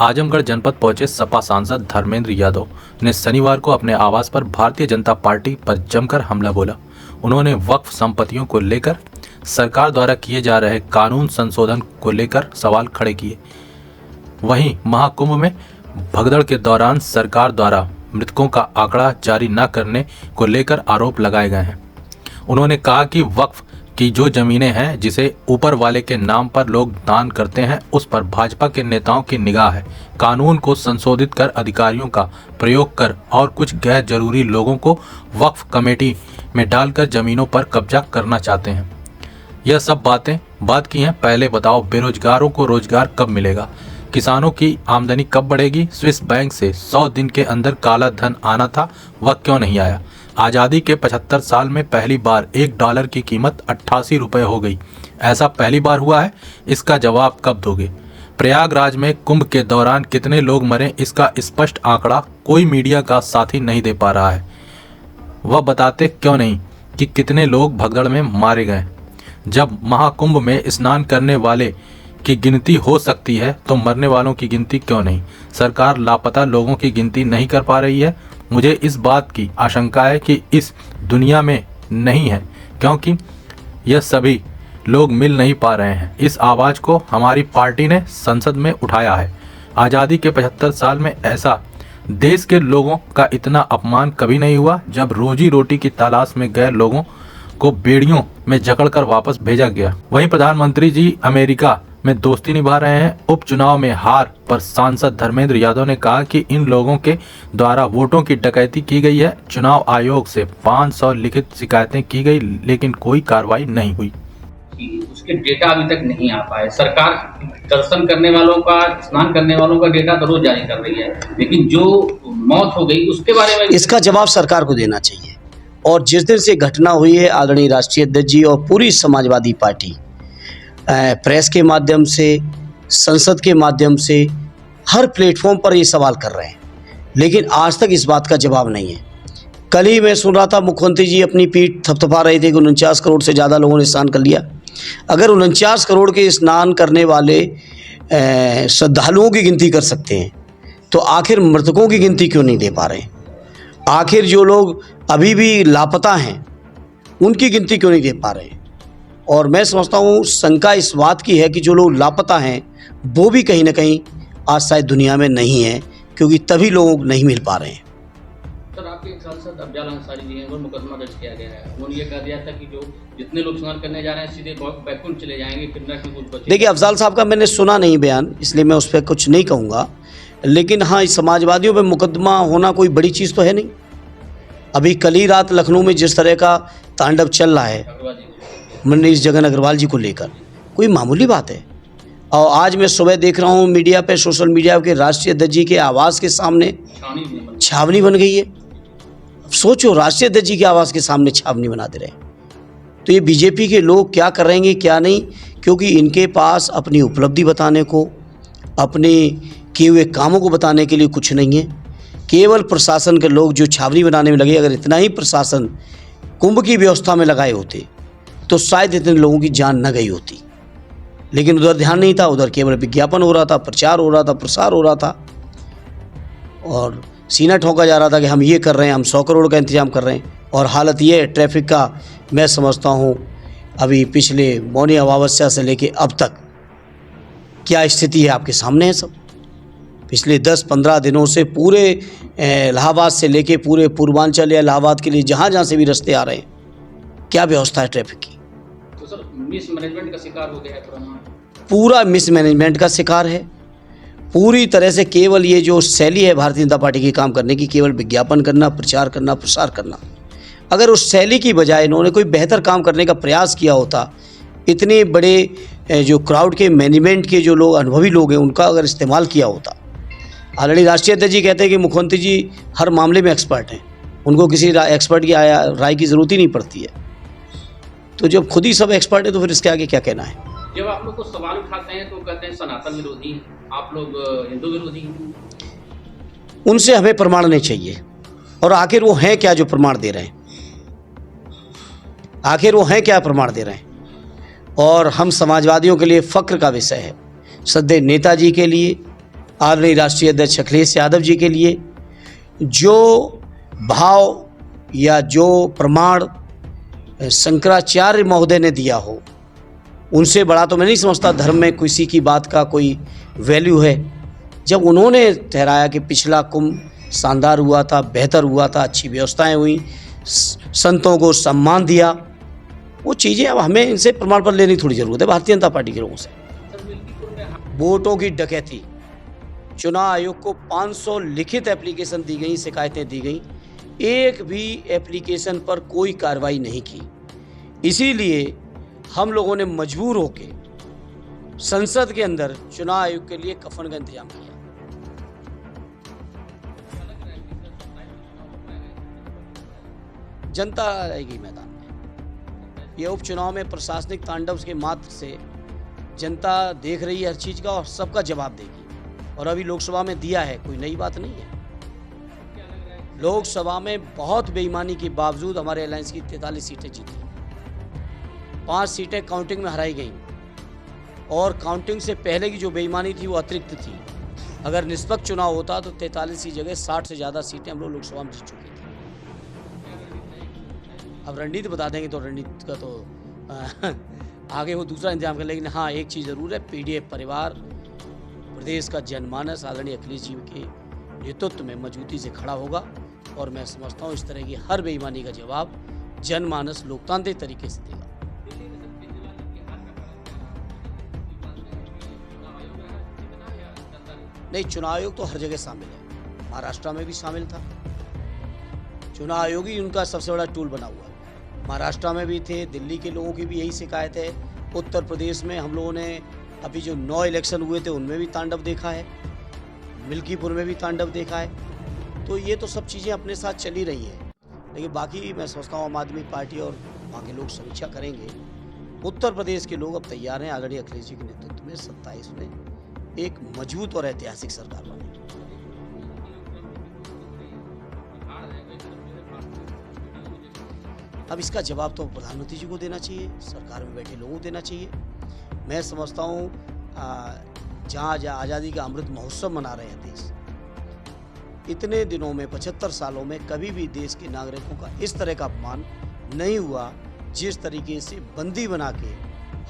आजमगढ़ जनपद पहुंचे सपा सांसद धर्मेंद्र यादव ने शनिवार को अपने आवास पर भारतीय जनता पार्टी पर जमकर हमला बोला। उन्होंने वक्फ संपत्तियों को लेकर सरकार द्वारा किए जा रहे कानून संशोधन को लेकर सवाल खड़े किए। वहीं महाकुंभ में भगदड़ के दौरान सरकार द्वारा मृतकों का आंकड़ा जारी न करने को लेकर आरोप लगाए गए हैं। उन्होंने कहा कि वक्फ की जो जमीनें हैं जिसे ऊपर वाले के नाम पर लोग दान करते हैं, उस पर भाजपा के नेताओं की निगाह है। कानून को संशोधित कर अधिकारियों का प्रयोग कर और कुछ गैर जरूरी लोगों को वक्फ कमेटी में डालकर जमीनों पर कब्जा करना चाहते हैं। यह सब बात की हैं। पहले बताओ, बेरोजगारों को रोजगार कब मिलेगा? किसानों की आमदनी कब बढ़ेगी? स्विस बैंक से 100 दिन के अंदर काला धन आना था, वह क्यों नहीं आया? आज़ादी के 75 साल में पहली बार $1 की कीमत 88 रुपये हो गई। ऐसा पहली बार हुआ है? इसका जवाब कब दोगे? प्रयागराज में कुंभ के दौरान कितने लोग मरे, इसका स्पष्ट आंकड़ा कोई मीडिया का साथी नहीं दे पा रहा है। वह बताते क्यों नहीं कि कितने लोग भगदड़ में मारे गए? जब महाकुंभ में स्नान करने वाले की गिनती हो सकती है तो मरने वालों की गिनती क्यों नहीं? सरकार लापता लोगों की गिनती नहीं कर पा रही है। मुझे इस बात की आशंका है कि इस दुनिया में नहीं है, क्योंकि यह सभी लोग मिल नहीं पा रहे हैं। इस आवाज़ को हमारी पार्टी ने संसद में उठाया है। आज़ादी के 75 साल में ऐसा देश के लोगों का इतना अपमान कभी नहीं हुआ। जब रोजी रोटी की तलाश में गए लोगों को बेड़ियों में जकड़कर वापस भेजा गया। वहीं प्रधानमंत्री जी अमेरिका में दोस्ती निभा रहे हैं। उपचुनाव में हार पर सांसद धर्मेंद्र यादव ने कहा कि इन लोगों के द्वारा वोटों की डकैती की गई है। चुनाव आयोग से 500 लिखित शिकायतें की गई, लेकिन कोई कार्रवाई नहीं हुई। उसके डेटा अभी तक नहीं आ पाए। सरकार दर्शन करने वालों का, स्नान करने वालों का डेटा तो रोज जारी कर रही है, लेकिन जो मौत हो गई उसके बारे में इसका जवाब सरकार को देना चाहिए। और जिस दिन से घटना हुई है, आदरणीय राष्ट्रीय अध्यक्ष जी और पूरी समाजवादी पार्टी प्रेस के माध्यम से, संसद के माध्यम से हर प्लेटफॉर्म पर ये सवाल कर रहे हैं, लेकिन आज तक इस बात का जवाब नहीं है। कल ही मैं सुन रहा था मुख्यमंत्री जी अपनी पीठ थपथपा रहे थे कि 49 करोड़ से ज़्यादा लोगों ने स्नान कर लिया। अगर 49 करोड़ के स्नान करने वाले श्रद्धालुओं की गिनती कर सकते हैं तो आखिर मृतकों की गिनती क्यों नहीं दे पा रहे? आखिर जो लोग अभी भी लापता हैं उनकी गिनती क्यों नहीं दे पा रहे? और मैं समझता हूँ शंका इस बात की है कि जो लोग लापता हैं वो भी कहीं ना कहीं आज शायद दुनिया में नहीं है, क्योंकि तभी लोग नहीं मिल पा रहे हैं। सर, आपके एक सांसद अफजल अंसारी जी हैं, वो मुकदमा दर्ज किया गया है। उन्होंने ये कह दिया था कि जो जितने लोग स्नान करने जा रहे हैं सीधे बैकुंठ चले जाएंगे, कितना की कुछ बचे। देखिए, अफजल साहब का मैंने सुना नहीं बयान, इसलिए मैं उस पर कुछ नहीं कहूँगा, लेकिन हाँ, इस समाजवादियों पर मुकदमा होना कोई बड़ी चीज़ तो है नहीं। अभी कल ही रात लखनऊ में जिस तरह का तांडव चल रहा है मनीष जगन अग्रवाल जी को लेकर, कोई मामूली बात है। और आज मैं सुबह देख रहा हूँ मीडिया पे, सोशल मीडिया के राष्ट्रीय अध्यक्ष जी के आवास के सामने छावनी बन गई है। सोचो, राष्ट्रीय अध्यक्ष जी के आवास के सामने छावनी बना दे रहे हैं। तो ये बीजेपी के लोग क्या कर रहे हैं क्या नहीं, क्योंकि इनके पास अपनी उपलब्धि बताने को, अपने किए हुए कामों को बताने के लिए कुछ नहीं है। केवल प्रशासन के लोग जो छावनी बनाने में लगे, अगर इतना ही प्रशासन कुंभ की व्यवस्था में लगाए होते तो शायद इतने लोगों की जान न गई होती, लेकिन उधर ध्यान नहीं था। उधर केवल विज्ञापन हो रहा था, प्रचार हो रहा था, प्रसार हो रहा था और सीना ठोका जा रहा था कि हम ये कर रहे हैं, हम 100 करोड़ का इंतजाम कर रहे हैं। और हालत ये है ट्रैफिक का, मैं समझता हूँ अभी पिछले मौनी अमावस्या से लेके अब तक क्या स्थिति है आपके सामने है सब। पिछले 10-15 दिनों से पूरे इलाहाबाद से लेके पूरे पूर्वांचल या इलाहाबाद के लिए जहाँ जहाँ से भी रास्ते आ रहे हैं, क्या व्यवस्था है ट्रैफिक की। तो सर, मिसमैनेजमेंट का शिकार हो गया है पूरा मिसमैनेजमेंट का शिकार है पूरी तरह से। केवल ये जो शैली है भारतीय जनता पार्टी की काम करने की, केवल विज्ञापन करना, प्रचार करना, प्रसार करना, अगर उस शैली की बजाय इन्होंने कोई बेहतर काम करने का प्रयास किया होता, इतने बड़े जो क्राउड के मैनेजमेंट के जो लोग, अनुभवी लोग हैं, उनका अगर इस्तेमाल किया होता। ऑलरेडी राष्ट्रीय अध्यक्ष जी कहते हैं कि मुख्यमंत्री जी हर मामले में एक्सपर्ट हैं, उनको किसी एक्सपर्ट की राय की ज़रूरत ही नहीं पड़ती है। तो जब खुद ही सब एक्सपर्ट है तो फिर इसके आगे क्या कहना है। जब आप लोग को सवाल उठाते हैं तो कहते हैं सनातन विरोधी, आप लोग हिंदू विरोधी हैं। उनसे हमें प्रमाण नहीं चाहिए। और आखिर वो हैं क्या जो प्रमाण दे रहे हैं? आखिर वो हैं क्या प्रमाण दे रहे हैं? और हम समाजवादियों के लिए फ़ख्र का विषय है, सदैव नेताजी के लिए आदरणीय राष्ट्रीय अध्यक्ष अखिलेश यादव जी के लिए जो भाव या जो प्रमाण शंकराचार्य महोदय ने दिया हो, उनसे बड़ा तो मैं नहीं समझता धर्म में किसी की बात का कोई वैल्यू है। जब उन्होंने ठहराया कि पिछला कुंभ शानदार हुआ था, बेहतर हुआ था, अच्छी व्यवस्थाएं हुई, संतों को सम्मान दिया, वो चीज़ें अब हमें इनसे प्रमाण पत्र लेने की थोड़ी ज़रूरत है भारतीय जनता पार्टी के लोगों से। वोटों की डकैती, चुनाव आयोग को 500 लिखित एप्लीकेशन दी गई, शिकायतें दी गई, एक भी एप्लीकेशन पर कोई कार्रवाई नहीं की। इसीलिए हम लोगों ने मजबूर होकर संसद के अंदर चुनाव आयोग के लिए कफन का इंतजाम किया। जनता आएगी मैदान में। ये उपचुनाव में प्रशासनिक तांडव के मात्र से जनता देख रही है हर चीज का और सबका जवाब देगी, और अभी लोकसभा में दिया है, कोई नई बात नहीं है। लोकसभा में बहुत बेईमानी के बावजूद हमारे अलायंस की 43 सीटें जीती, 5 सीटें काउंटिंग में हराई गई, और काउंटिंग से पहले की जो बेईमानी थी वो अतिरिक्त थी। अगर निष्पक्ष चुनाव होता तो 43 की जगह 60 से ज़्यादा सीटें हम लोग लोकसभा में जीत चुके थे। अब रणनीति बता देंगे तो रणनीति का तो आगे वो दूसरा इंतजाम कर, लेकिन हाँ एक चीज़ ज़रूर है, पीडीएफ परिवार प्रदेश का जनमानस आदरणीय अखिलेश जी के नेतृत्व में मजबूती से खड़ा होगा, और मैं समझता हूँ इस तरह की हर बेईमानी का जवाब जनमानस लोकतांत्रिक तरीके से देगा। नहीं, चुनाव आयोग तो हर जगह शामिल है, महाराष्ट्र में भी शामिल था। चुनाव आयोग ही उनका सबसे बड़ा टूल बना हुआ है। महाराष्ट्र में भी थे, दिल्ली के लोगों की भी यही शिकायत है, उत्तर प्रदेश में हम लोगों ने अभी जो 9 इलेक्शन हुए थे उनमें भी तांडव देखा है, मिल्कीपुर में भी तांडव देखा है। तो ये तो सब चीज़ें अपने साथ चली रही हैं, लेकिन बाकी मैं सोचता हूँ आम आदमी पार्टी और वहाँ के लोग समीक्षा करेंगे। उत्तर प्रदेश के लोग अब तैयार हैं आदरणीय अखिलेश जी के नेतृत्व में 27 में एक मजबूत और ऐतिहासिक सरकार बने। अब इसका जवाब तो प्रधानमंत्री जी को देना चाहिए, सरकार में बैठे लोगों को देना चाहिए। मैं समझता हूँ जहाँ आज़ादी का अमृत महोत्सव मना रहे हैं देश, इतने दिनों में 75 सालों में कभी भी देश के नागरिकों का इस तरह का अपमान नहीं हुआ। जिस तरीके से बंदी बना के,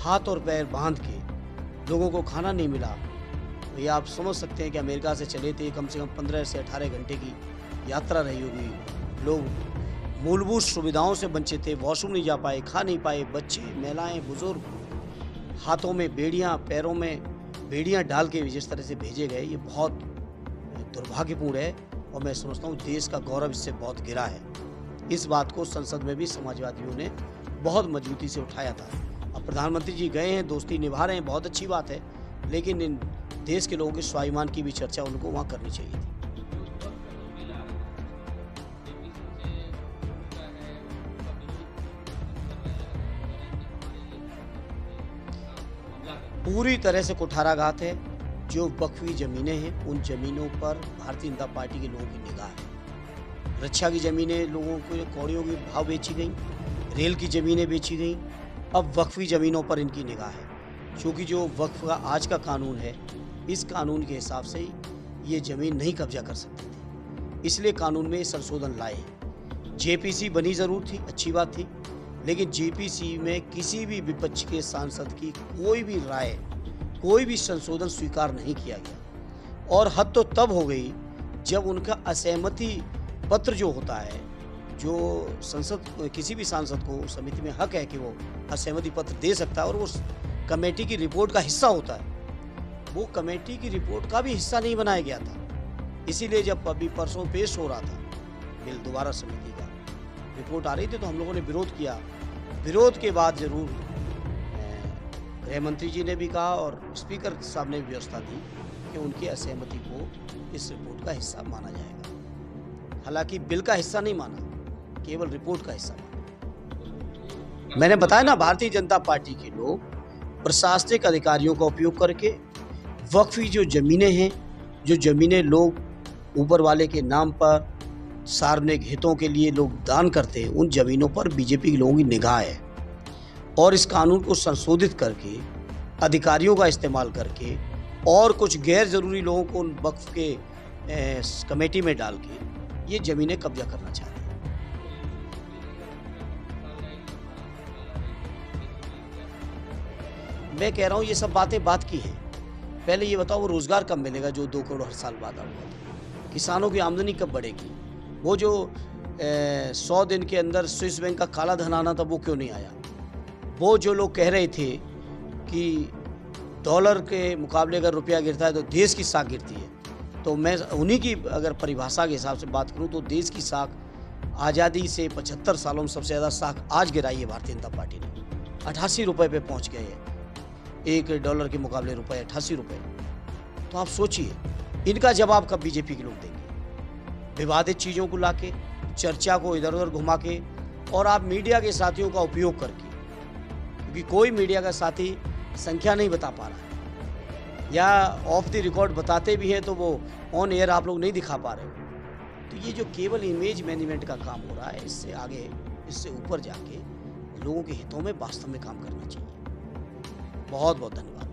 हाथ और पैर बांध के लोगों को खाना नहीं मिला, तो ये आप समझ सकते हैं कि अमेरिका से चले थे, कम से कम 15 से 18 घंटे की यात्रा रही होगी। लोग मूलभूत सुविधाओं से वंचित थे, वॉशरूम नहीं जा पाए, खा नहीं पाए, बच्चे, महिलाएं, बुजुर्ग हाथों में बेड़ियां, पैरों में बेड़ियां डाल के जिस तरह से भेजे गए, ये बहुत दुर्भाग्यपूर्ण है, और मैं समझता हूँ देश का गौरव इससे बहुत गिरा है। इस बात को संसद में भी समाजवादियों ने बहुत मजबूती से उठाया था। अब प्रधानमंत्री जी गए हैं, दोस्ती निभा रहे हैं, बहुत अच्छी बात है, लेकिन इन देश के लोगों के स्वाभिमान की भी चर्चा उनको वहाँ करनी चाहिए थी। पूरी तरह से कुठाराघात है। जो वक्फी ज़मीनें हैं उन ज़मीनों पर भारतीय जनता पार्टी के लोगों की निगाह है। रक्षा की ज़मीनें लोगों को कौड़ियों के भाव बेची गई, रेल की ज़मीनें बेची गई, अब वक्फी ज़मीनों पर इनकी निगाह है। क्योंकि जो वक्फ का आज का कानून है, इस कानून के हिसाब से ये ज़मीन नहीं कब्जा कर सकते थे, इसलिए कानून में संशोधन लाए। जेपीसी बनी ज़रूर थी, अच्छी बात थी, लेकिन जेपीसी में किसी भी विपक्ष के सांसद की कोई भी राय, कोई भी संशोधन स्वीकार नहीं किया गया। और हद तो तब हो गई जब उनका असहमति पत्र जो होता है, जो संसद किसी भी सांसद को समिति में हक है कि वो असहमति पत्र दे सकता है, और वो कमेटी की रिपोर्ट का हिस्सा होता है, वो कमेटी की रिपोर्ट का भी हिस्सा नहीं बनाया गया था। इसीलिए जब अभी परसों पेश हो रहा था बिल, दोबारा समिति का रिपोर्ट आ रही थी, तो हम लोगों ने विरोध किया। विरोध के बाद जरूर गृह मंत्री जी ने भी कहा और स्पीकर साहब ने भी व्यवस्था दी कि उनकी असहमति को इस रिपोर्ट का हिस्सा माना जाएगा। हालांकि बिल का हिस्सा नहीं माना, केवल रिपोर्ट का हिस्सा माना। मैंने बताया ना, भारतीय जनता पार्टी के लोग प्रशासनिक अधिकारियों का उपयोग करके वक्फी जो ज़मीनें हैं, जो ज़मीनें लोग ऊपर वाले के नाम पर सार्वजनिक हितों के लिए लोग दान करते हैं, उन ज़मीनों पर बीजेपी के लोगों की निगाह है। और इस कानून को संशोधित करके, अधिकारियों का इस्तेमाल करके और कुछ गैर ज़रूरी लोगों को उन वक्फ के कमेटी में डाल के ये ज़मीनें कब्जा करना चाहते हैं। मैं कह रहा हूँ ये सब बातें बात की हैं। पहले ये बताओ वो रोज़गार कब मिलेगा जो 2 करोड़ हर साल वादा हुआ था? किसानों की आमदनी कब बढ़ेगी? वो जो 100 दिन के अंदर स्विस बैंक का काला धन आना था वो क्यों नहीं आया? वो जो लोग कह रहे थे कि डॉलर के मुकाबले अगर रुपया गिरता है तो देश की साख गिरती है, तो मैं उन्हीं की अगर परिभाषा के हिसाब से बात करूं तो देश की साख आज़ादी से 75 सालों में सबसे ज़्यादा साख आज गिराई है भारतीय जनता पार्टी ने। 88 रुपये पे पहुंच गए हैं, $1 के मुकाबले रुपये 88 रुपये। तो आप सोचिए इनका जवाब कब बीजेपी के लोग देंगे? विवादित चीज़ों को लाके, चर्चा को इधर उधर घुमा के, और आप मीडिया के साथियों का उपयोग करके, क्योंकि कोई मीडिया का साथी संख्या नहीं बता पा रहा है या ऑफ द रिकॉर्ड बताते भी हैं तो वो ऑन एयर आप लोग नहीं दिखा पा रहे हो। तो ये जो केवल इमेज मैनेजमेंट का काम हो रहा है, इससे आगे, इससे ऊपर जाके लोगों के हितों में वास्तव में काम करना चाहिए। बहुत बहुत धन्यवाद।